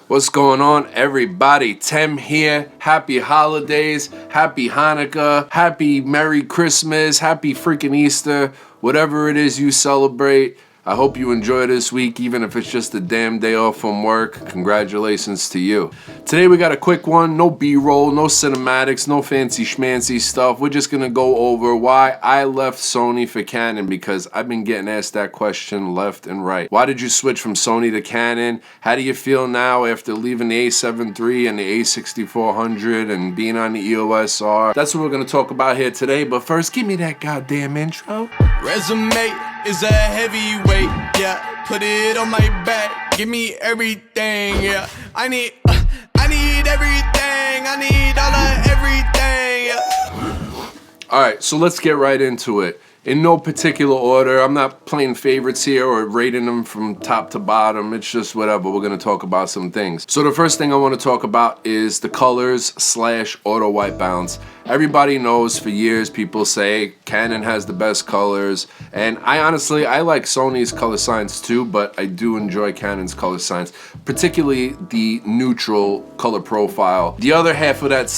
What's going on, everybody? Tem here. Happy holidays, happy Hanukkah, happy Merry Christmas, happy freaking Easter, whatever it is you celebrate. I hope you enjoy this week, even if it's just a damn day off from work. Congratulations to you. Today we got a quick one, no B-roll, no cinematics, no fancy schmancy stuff. We're just gonna go over why I left Sony for Canon, because I've been getting asked that question left and right. Why did you switch from Sony to Canon? How do you feel now after leaving the A7 III and the A6400 and being on the EOS R? That's what we're gonna talk about here today, but first, give me that goddamn intro. Resume is a heavyweight, yeah. Put it on my back, give me everything, yeah. I need everything. I need all of everything, yeah. All right, so let's get right into it. In no particular order. I'm not playing favorites here or rating them from top to bottom. It's just whatever. We're going to talk about some things. So the first thing I want to talk about is the colors / auto white balance. Everybody knows for years people say Canon has the best colors, and I like Sony's color science too, but I do enjoy Canon's color science, particularly the neutral color profile. The other half of that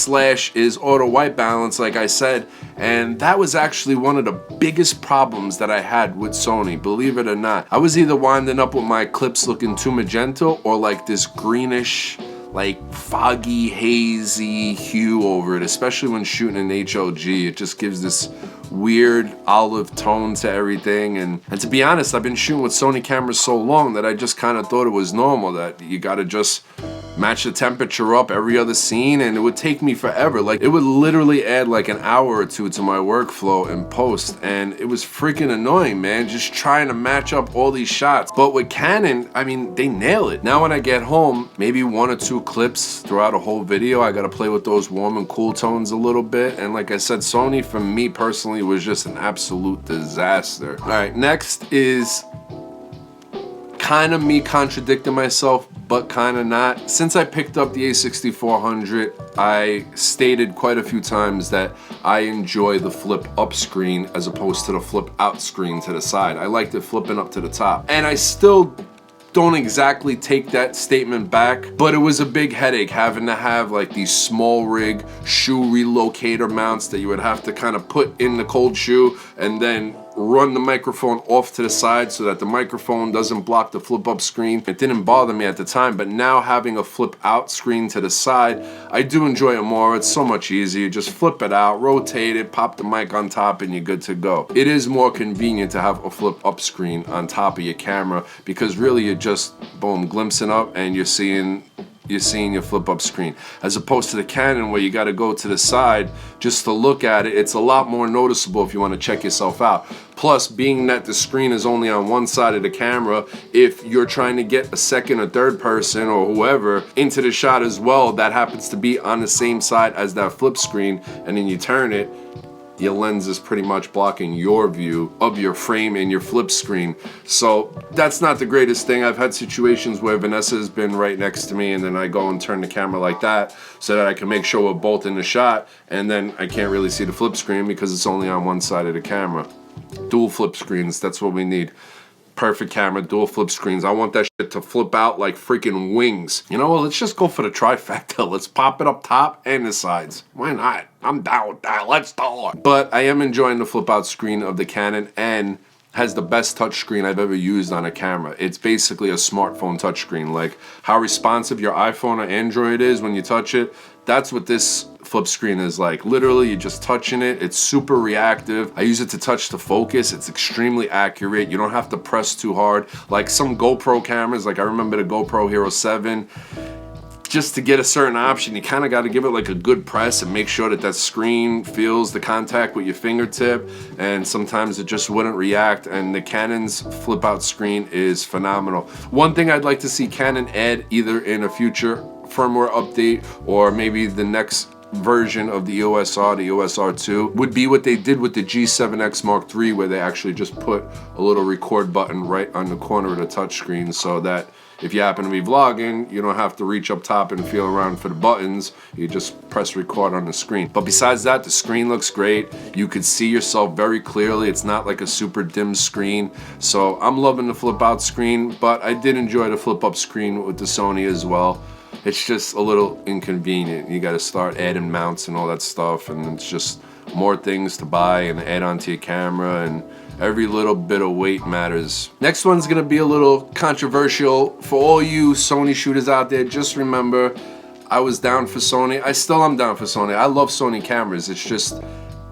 / is auto white balance, like I said, and that was actually one of the biggest problems that I had with Sony, believe it or not. I was either winding up with my clips looking too magenta or like this greenish, like foggy, hazy hue over it, especially when shooting in HLG. It just gives this weird olive tone to everything, and to be honest, I've been shooting with Sony cameras so long that I just kind of thought it was normal that you gotta just match the temperature up every other scene, and it would take me forever. Like, it would literally add like an hour or two to my workflow in post, and it was freaking annoying, man, just trying to match up all these shots. But with Canon, I mean, they nail it. Now when I get home, maybe 1 or 2 clips throughout a whole video, I gotta play with those warm and cool tones a little bit, and like I said, Sony for me personally was just an absolute disaster. All right, next is kind of me contradicting myself, but kind of not. Since I picked up the A6400, I stated quite a few times that I enjoy the flip up screen as opposed to the flip out screen to the side. I liked it flipping up to the top, and I still don't exactly take that statement back, but it was a big headache having to have like these small rig shoe relocator mounts that you would have to kind of put in the cold shoe and then run the microphone off to the side so that the microphone doesn't block the flip up screen. It didn't bother me at the time, but now having a flip out screen to the side, I do enjoy it more. It's so much easier. Just flip it out, rotate it, pop the mic on top, and you're good to go. It is more convenient to have a flip up screen on top of your camera, because really you're just, boom, glimpsing up and you're seeing your flip up screen, as opposed to the Canon where you got to go to the side just to look at it. It's a lot more noticeable if you want to check yourself out. Plus, being that the screen is only on one side of the camera, if you're trying to get a second or third person or whoever into the shot as well, that happens to be on the same side as that flip screen, and then you turn it, your lens is pretty much blocking your view of your frame and your flip screen. So that's not the greatest thing. I've had situations where Vanessa has been right next to me, and then I go and turn the camera like that so that I can make sure we're both in the shot, and then I can't really see the flip screen because it's only on one side of the camera. Dual flip screens, that's what we need. Perfect camera, dual flip screens. I want that shit to flip out like freaking wings. You know what, let's just go for the trifecta. Let's pop it up top and the sides. Why not? I'm down with that, let's do it. But I am enjoying the flip out screen of the Canon, and has the best touchscreen I've ever used on a camera. It's basically a smartphone touchscreen. Like how responsive your iPhone or Android is when you touch it, that's what this flip screen is like. Literally, you're just touching it. It's super reactive. I use it to touch to focus. It's extremely accurate. You don't have to press too hard. Like some GoPro cameras, like I remember the GoPro Hero 7, just to get a certain option, you kind of got to give it like a good press and make sure that that screen feels the contact with your fingertip, and sometimes it just wouldn't react, and the Canon's flip out screen is phenomenal. One thing I'd like to see Canon add either in a future firmware update or maybe the next version of the EOS R, the EOS R2, would be what they did with the G7X Mark III, where they actually just put a little record button right on the corner of the touchscreen, so that if you happen to be vlogging, you don't have to reach up top and feel around for the buttons. You just press record on the screen. But besides that, the screen looks great. You could see yourself very clearly. It's not like a super dim screen. So I'm loving the flip out screen, but I did enjoy the flip up screen with the Sony as well. it's just a little inconvenient. You got to start adding mounts and all that stuff, and it's just more things to buy and add onto your camera, and every little bit of weight matters. Next one's gonna be a little controversial for all you Sony shooters out there. Just remember, I was down for Sony. I still am down for Sony. I love Sony cameras. It's just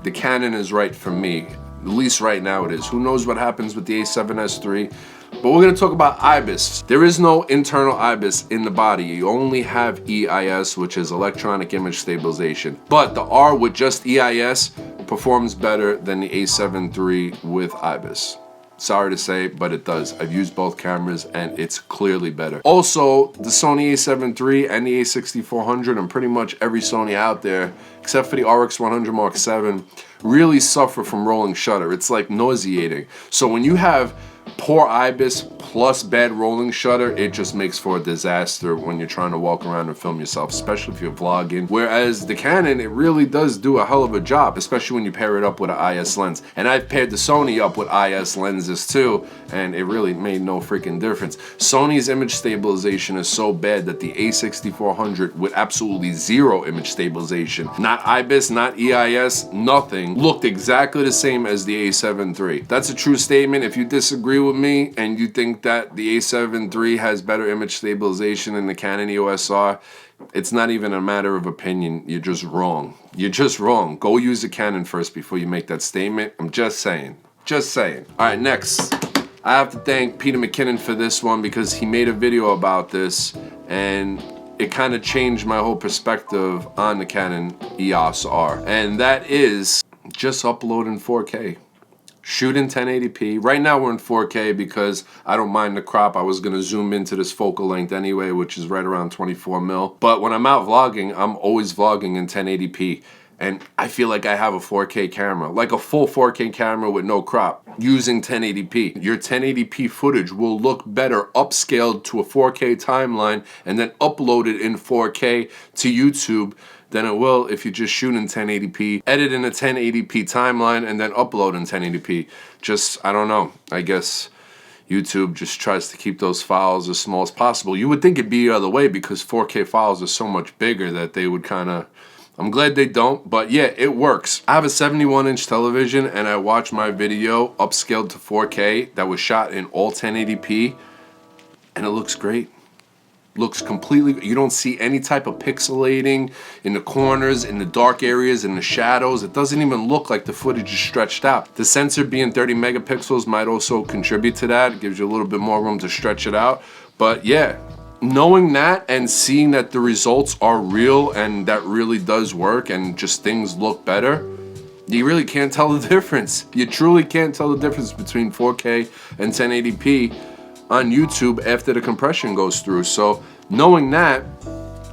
the Canon is right for me. At least right now it is. Who knows what happens with the A7S III? But we're gonna talk about IBIS. There is no internal IBIS in the body. You only have EIS, which is electronic image stabilization. But the R with just EIS performs better than the A7 III with IBIS. Sorry to say, but it does. I've used both cameras and it's clearly better. Also, the Sony A7 III and the A6400 and pretty much every Sony out there, except for the RX100 Mark VII, really suffer from rolling shutter. It's like nauseating. So when you have poor IBIS plus bad rolling shutter, it just makes for a disaster when you're trying to walk around and film yourself, especially if you're vlogging. Whereas the Canon, it really does do a hell of a job, especially when you pair it up with an IS lens. And I've paired the Sony up with IS lenses too, and it really made no freaking difference. Sony's image stabilization is so bad that the A6400 with absolutely zero image stabilization, not IBIS, not EIS, nothing, looked exactly the same as the A7 III. That's a true statement. If you disagree with me and you think that the A7 III has better image stabilization than the Canon EOS R, it's not even a matter of opinion. You're just wrong. You're just wrong. Go use a Canon first before you make that statement. I'm just saying. Just saying. All right, next. I have to thank Peter McKinnon for this one because he made a video about this and it kind of changed my whole perspective on the Canon EOS R. And that is just upload in 4K. Shoot in 1080p. Right now we're in 4K because I don't mind the crop. I was gonna zoom into this focal length anyway, which is right around 24 mil. But when I'm out vlogging, I'm always vlogging in 1080p. And I feel like I have a 4K camera, like a full 4K camera with no crop, using 1080p. Your 1080p footage will look better upscaled to a 4K timeline and then uploaded in 4K to YouTube than it will if you just shoot in 1080p, edit in a 1080p timeline, and then upload in 1080p. Just, I don't know, I guess YouTube just tries to keep those files as small as possible. You would think it'd be the other way because 4K files are so much bigger that they would kind of, I'm glad they don't, but yeah, it works. I have a 71-inch television and I watched my video upscaled to 4K that was shot in all 1080p and it looks great. Looks completely, you don't see any type of pixelating in the corners, in the dark areas, in the shadows. It doesn't even look like the footage is stretched out. The sensor being 30 megapixels might also contribute to that. It gives you a little bit more room to stretch it out. But yeah, knowing that and seeing that the results are real and that really does work and just things look better, you really can't tell the difference. You truly can't tell the difference between 4K and 1080p on YouTube after the compression goes through. So knowing that,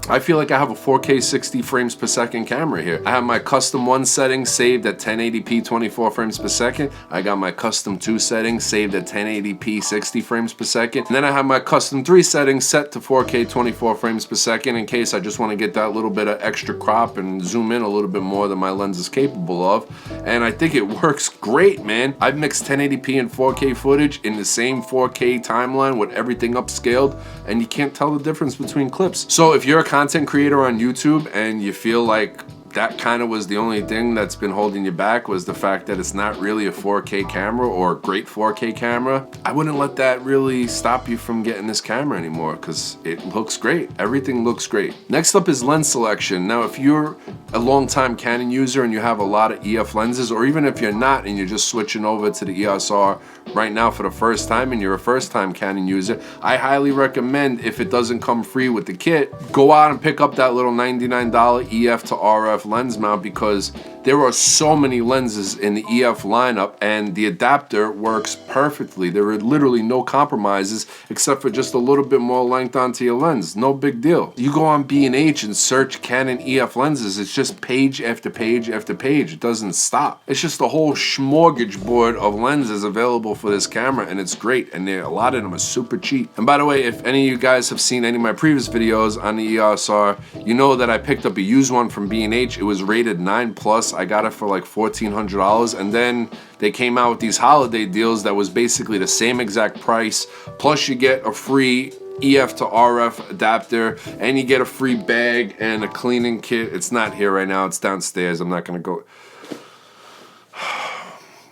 I feel like I have a 4K 60 frames per second camera here. I have my custom 1 setting saved at 1080p 24 frames per second. I got my custom 2 settings saved at 1080p 60 frames per second. And then I have my custom 3 settings set to 4K 24 frames per second in case I just want to get that little bit of extra crop and zoom in a little bit more than my lens is capable of. And I think it works great, man. I've mixed 1080p and 4K footage in the same 4K timeline with everything upscaled, and you can't tell the difference between clips. So if you're a content creator on YouTube and you feel like that kind of was the only thing that's been holding you back, was the fact that it's not really a 4K camera or a great 4K camera, I wouldn't let that really stop you from getting this camera anymore because it looks great. Everything looks great. Next up is lens selection. Now, if you're a long-time Canon user and you have a lot of EF lenses, or even if you're not and you're just switching over to the EOS R right now for the first time and you're a first-time Canon user, I highly recommend, if it doesn't come free with the kit, go out and pick up that little $99 EF to RF lens mount because there are so many lenses in the EF lineup and the adapter works perfectly. There are literally no compromises except for just a little bit more length onto your lens. No big deal. You go on B&H and search Canon EF lenses, it's just page after page after page. It doesn't stop. It's just a whole smorgasbord of lenses available for this camera, and it's great, and a lot of them are super cheap. And by the way, if any of you guys have seen any of my previous videos on the EOS R, you know that I picked up a used one from B&H. It was rated 9+. I got it for like $1,400, and then they came out with these holiday deals that was basically the same exact price, plus you get a free EF to RF adapter, and you get a free bag and a cleaning kit. It's not here right now, it's downstairs. I'm not gonna go.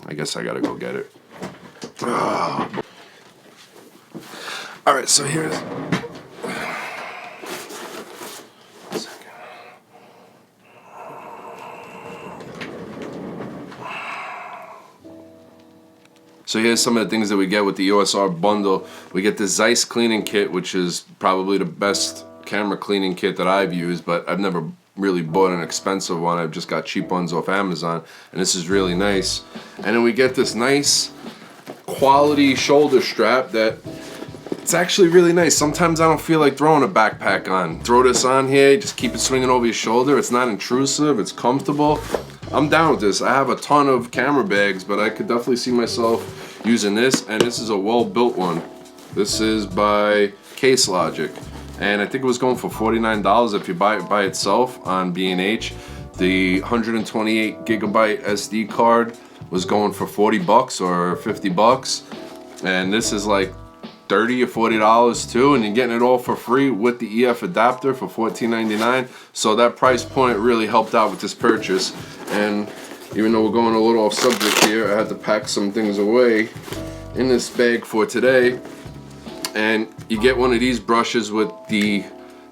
I guess I gotta go get it. Alright, so here's. So here's some of the things that we get with the EOS R bundle. We get the Zeiss cleaning kit, which is probably the best camera cleaning kit that I've used, but I've never really bought an expensive one. I've just got cheap ones off Amazon, and this is really nice. And then we get this nice quality shoulder strap that it's actually really nice. Sometimes I don't feel like throwing a backpack on. Throw this on here, just keep it swinging over your shoulder. It's not intrusive, it's comfortable. I'm down with this. I have a ton of camera bags, but I could definitely see myself using this, and this is a well-built one. This is by Case Logic, and I think it was going for $49 if you buy it by itself on B&H. The 128 gigabyte SD card was going for 40 bucks or 50 bucks, and this is like $30 or $40 too, and you're getting it all for free with the EF adapter for $14.99. So that price point really helped out with this purchase. And even though we're going a little off subject here, I had to pack some things away in this bag for today. And you get one of these brushes with the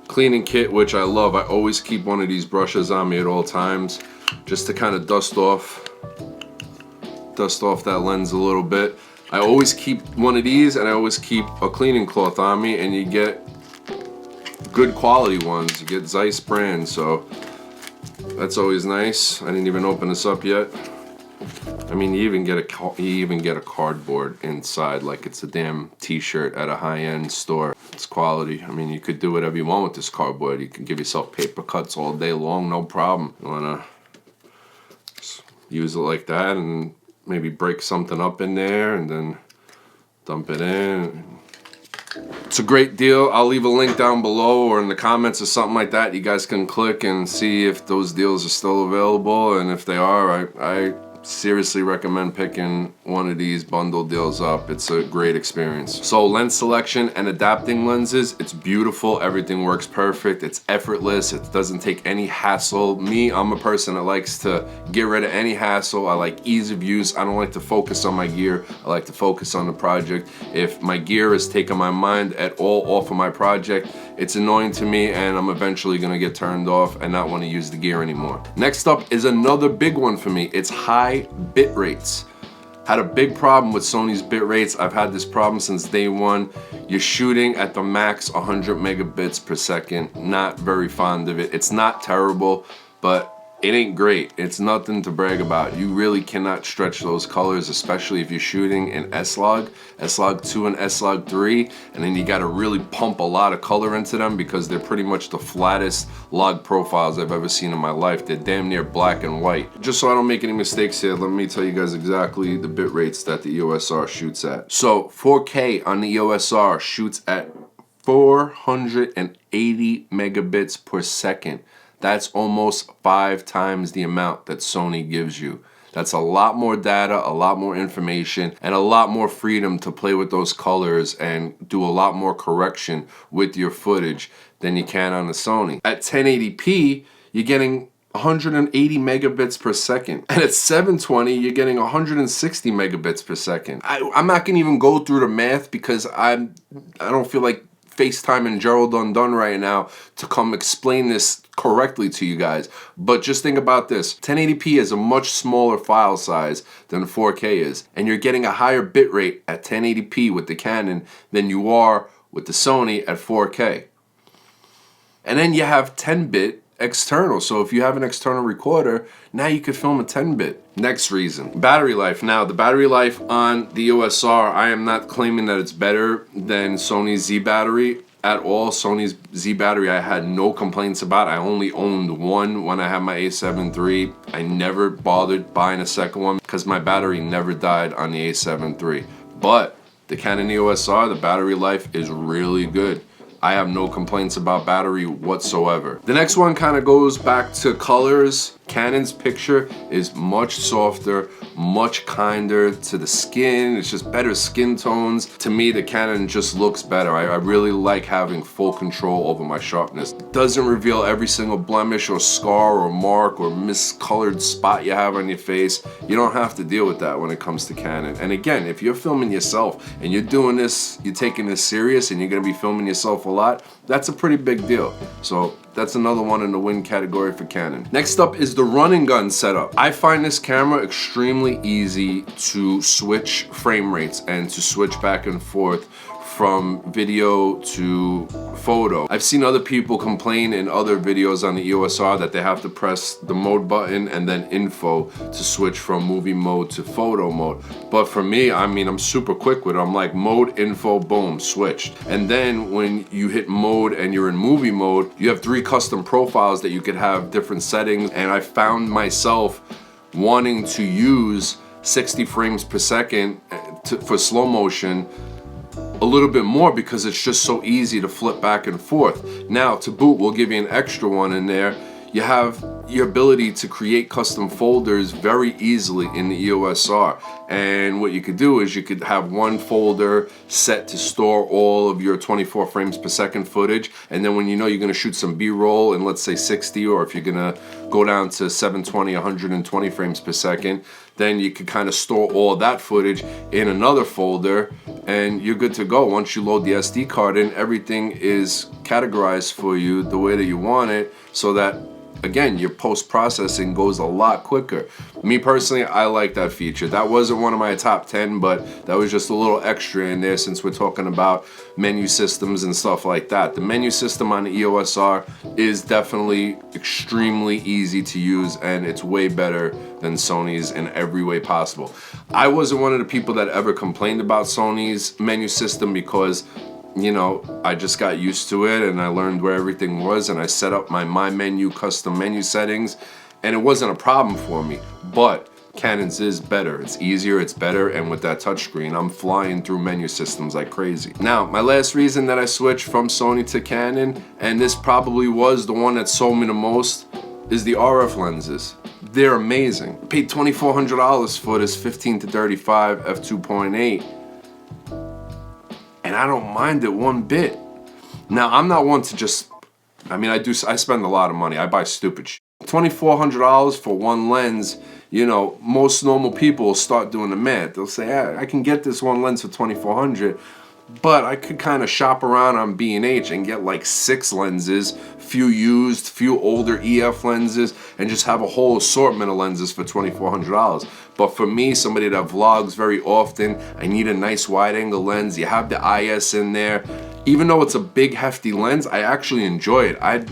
cleaning kit, which I love. I always keep one of these brushes on me at all times, just to kind of dust off that lens a little bit. I always keep one of these, and I always keep a cleaning cloth on me, and you get good quality ones. You get Zeiss brand, so that's always nice. I didn't even open this up yet. I mean, you even get a cardboard inside, like it's a damn t-shirt at a high-end store. It's quality. I mean, you could do whatever you want with this cardboard. You can give yourself paper cuts all day long, no problem. You wanna use it like that, and maybe break something up in there and then dump it in. It's a great deal. I'll leave a link down below or in the comments or something like that. You guys can click and see if those deals are still available, and if they are, I seriously recommend picking one of these bundle deals up. It's a great experience. So lens selection and adapting lenses, it's beautiful. Everything works perfect. It's effortless. It doesn't take any hassle. Me, I'm a person that likes to get rid of any hassle. I like ease of use. I don't like to focus on my gear. I like to focus on the project. If my gear is taking my mind at all off of my project, it's annoying to me, and I'm eventually gonna get turned off and not want to use the gear anymore. Next up is another big one for me. It's high bit rates. Had a big problem with Sony's bit rates. I've had this problem since day one. You're shooting at the max 100 megabits per second. Not very fond of it. It's not terrible, but it ain't great. It's nothing to brag about. You really cannot stretch those colors, especially if you're shooting in S-Log 2 and S-Log 3, and then you gotta really pump a lot of color into them because they're pretty much the flattest log profiles I've ever seen in my life. They're damn near black and white. Just so I don't make any mistakes here, let me tell you guys exactly the bit rates that the EOS R shoots at. So 4K on the EOS R shoots at 480 megabits per second. That's almost 5 times the amount that Sony gives you. That's a lot more data, a lot more information, and a lot more freedom to play with those colors and do a lot more correction with your footage than you can on the Sony. At 1080p, you're getting 180 megabits per second. And at 720, you're getting 160 megabits per second. I'm not gonna even go through the math because I don't feel like FaceTime and Gerald Undone right now to come explain this correctly to you guys. But just think about this. 1080p is a much smaller file size than 4K is, and you're getting a higher bit rate at 1080p with the Canon than you are with the Sony at 4K. And then you have 10-bit external. So if you have an external recorder, now you can film a 10-bit. Next reason, battery life. Now, the battery life on the EOS R, I am not claiming that it's better than Sony's Z battery at all. Sony's Z battery I had no complaints about. I only owned one when I had my A7 III. I never bothered buying a second one because my battery never died on the A7 III. But the Canon EOS R, the battery life is really good. I have no complaints about battery whatsoever. The next one kind of goes back to colors. Canon's picture is much softer, much kinder to the skin. It's just better skin tones. To me, the Canon just looks better. I really like having full control over my sharpness. Doesn't reveal every single blemish or scar or mark or miscolored spot you have on your face. You don't have to deal with that when it comes to Canon. And again, if you're filming yourself and you're doing this, you're taking this serious and you're gonna be filming yourself a lot, that's a pretty big deal. So that's another one in the win category for Canon. Next up is the run and gun setup. I find this camera extremely easy to switch frame rates and to switch back and forth from video to photo. I've seen other people complain in other videos on the EOS R that they have to press the mode button and then info to switch from movie mode to photo mode. But for me, I mean, I'm super quick with it. I'm like mode, info, boom, switched. And then when you hit mode and you're in movie mode, you have 3 custom profiles that you could have different settings. And I found myself wanting to use 60 frames per second for slow motion a little bit more because it's just so easy to flip back and forth. Now, to boot, we'll give you an extra one in there. You have your ability to create custom folders very easily in the EOS R. And what you could do is you could have one folder set to store all of your 24 frames per second footage. And then when you know you're gonna shoot some B-roll in, let's say 60, or if you're gonna go down to 720, 120 frames per second, then you could kind of store all that footage in another folder and you're good to go. Once you load the SD card in, everything is categorized for you the way that you want it, so that again, your post-processing goes a lot quicker. Me personally, I like that feature. That wasn't one of my top 10, but that was just a little extra in there since we're talking about menu systems and stuff like that. The menu system on the EOS R is definitely extremely easy to use, and it's way better than Sony's in every way possible. I wasn't one of the people that ever complained about Sony's menu system because, you know, I just got used to it and I learned where everything was and I set up my menu custom menu settings and it wasn't a problem for me. But Canon's is better. It's easier, it's better, and with that touchscreen, I'm flying through menu systems like crazy. Now, my last reason that I switched from Sony to Canon, and this probably was the one that sold me the most, is the RF lenses. They're amazing. I paid $2,400 for this 15-35 f2.8. and I don't mind it one bit. Now, I'm not one to just, I spend a lot of money. I buy stupid shit. $2,400 for one lens, you know, most normal people will start doing the math. They'll say, yeah, I can get this one lens for $2,400, but I could kind of shop around on B&H and get like 6 lenses, few used, few older EF lenses, and just have a whole assortment of lenses for $2,400. But for me, somebody that vlogs very often, I need a nice wide angle lens. You have the IS in there. Even though it's a big hefty lens, I actually enjoy it. I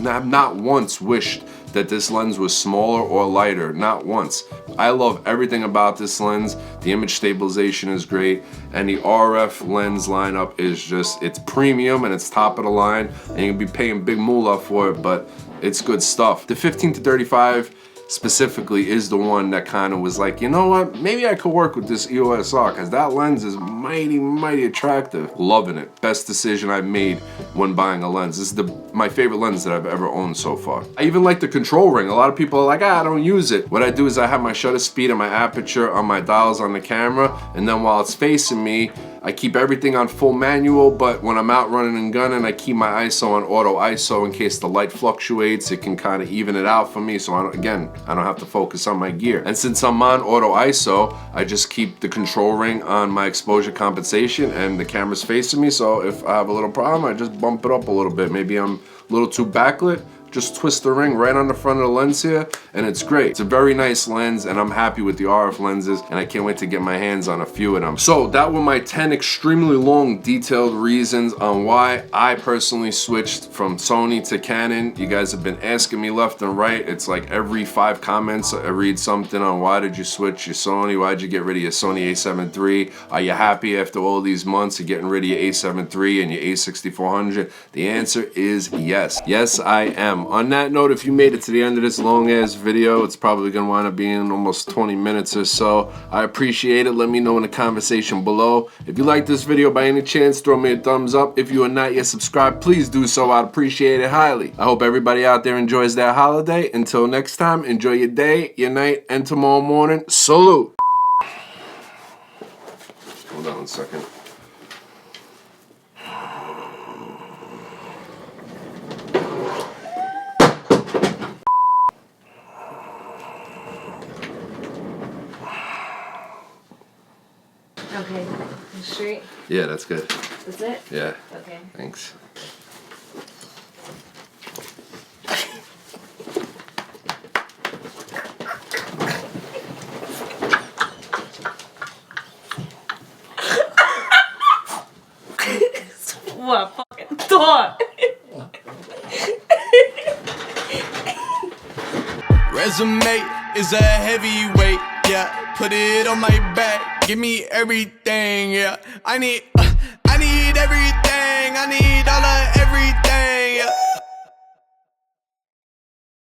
have not once wished that this lens was smaller or lighter, not once. I love everything about this lens. The image stabilization is great, and the RF lens lineup is just, it's premium and it's top of the line, and you can be paying big moolah for it, but it's good stuff. The 15-35 specifically is the one that kind of was like, you know what, maybe I could work with this EOS R because that lens is mighty attractive. Loving it. Best decision I've made when buying a lens. This is my favorite lens that I've ever owned so far. I even like the control ring. A lot of people are like, I don't use it. What I do is I have my shutter speed and my aperture on my dials on the camera, and then while it's facing me, I keep everything on full manual, but when I'm out running and gunning, I keep my ISO on auto ISO in case the light fluctuates. It can kind of even it out for me, so I don't have to focus on my gear. And since I'm on auto ISO, I just keep the control ring on my exposure compensation and the camera's facing me, so if I have a little problem, I just bump it up a little bit. Maybe I'm a little too backlit, just twist the ring right on the front of the lens here, and it's great. It's a very nice lens, and I'm happy with the RF lenses, and I can't wait to get my hands on a few of them. So that were my 10 extremely long, detailed reasons on why I personally switched from Sony to Canon. You guys have been asking me left and right. It's like every 5 comments I read something on why did you switch your Sony? Why'd you get rid of your Sony a7 III? Are you happy after all these months of getting rid of your a7 III and your a6400? The answer is yes. Yes, I am. am. On that note, if you made it to the end of this long-ass video, it's probably going to wind up being almost 20 minutes or so. I appreciate it. Let me know in the conversation below. If you like this video by any chance, throw me a thumbs up. If you are not yet subscribed, please do so. I'd appreciate it highly. I hope everybody out there enjoys their holiday. Until next time, enjoy your day, your night, and tomorrow morning. Salute! Hold on 1 second. Okay, straight. Yeah, that's good. That's it? Yeah. Okay. Thanks. What fucking thought? Resume is a heavyweight, yeah. Put it on my back, give me everything, yeah. I need everything, I need all of everything.